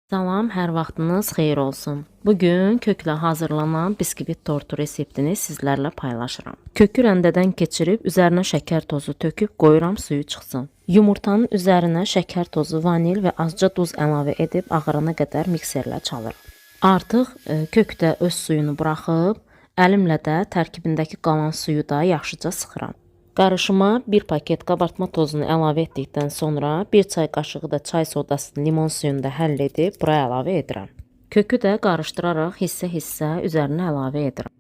Salam, hər vaxtınız xeyir olsun. Bugün köklə hazırlanan biskvit tortu reseptini sizlərlə paylaşıram. Kökü rəndədən keçirib üzərinə şəkər tozu töküb qoyuram suyu çıxsın. Yumurtanın üzərinə şəkər tozu, vanil və azca duz əlavə edib ağarana qədər mikserlə çalıram. Artıq kök də öz suyunu buraxıb, əlimlə də tərkibindəki qalan suyu da yaxşıca sıxıram. Qarışıma 1 paket qabartma tozunu əlavə etdikdən sonra 1 çay qaşığı da çay sodasını limon suyunda həll edib buraya əlavə edirəm. Kökü də qarışdıraraq hissə-hissə üzərinə əlavə edirəm.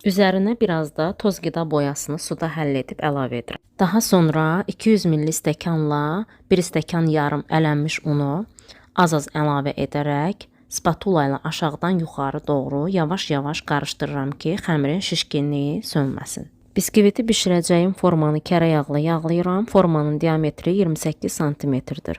Üzərinə biraz da toz qida boyasını suda həll edib əlavə edirəm. Daha sonra 200 ml stəkanla 1 stəkan yarım ələnmiş unu az-az əlavə edərək spatula ilə aşağıdan yuxarı doğru yavaş-yavaş qarışdırıram ki, xəmirin şişkinliyi sönməsin. Biskviti bişirəcəyim formanı kərə yağla yağlayıram. Formanın diametri 28 cm-dir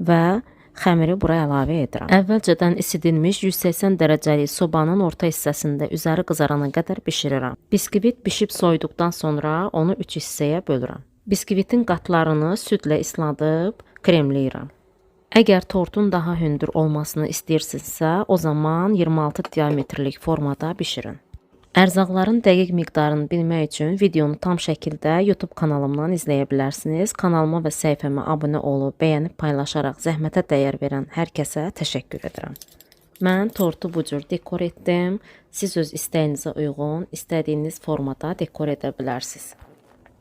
və xəmiri buraya əlavə edirəm. Əvvəlcədən isidilmiş 180 dərəcəlik sobanın orta hissəsində üzəri qızarana qədər bişirirəm. Biskvit bişib soyduqdan sonra onu 3 hissəyə bölürəm. Biskvitin qatlarını südlə isladıb kremləyirəm. Əgər tortun daha hündür olmasını istəyirsinizsə, o zaman 26 diametrlik formada bişirin. Ərzaqların dəqiq miqdarını bilmək üçün videonu tam şəkildə YouTube kanalımdan izləyə bilərsiniz. Kanalıma və səhifəmə abunə olub, bəyənib paylaşaraq zəhmətə dəyər verən hər kəsə təşəkkür edirəm. Mən tortu bu cür dekor etdim. Siz öz istəyinizə uyğun, istədiyiniz formada dekor edə bilərsiniz.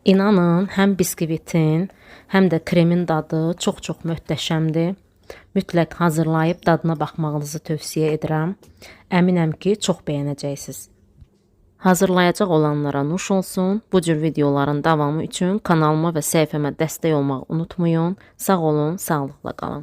İnanın, həm biskvitin, həm də kremin dadı çox-çox möhtəşəmdir. Mütləq hazırlayıb dadına baxmağınızı tövsiyə edirəm. Əminəm ki, çox bəyənəcəksiniz. Hazırlayacaq olanlara nuş olsun. Bu cür videoların davamı üçün kanalıma və səhifəmə dəstək olmağı unutmayın. Sağ olun, sağlıqla qalın.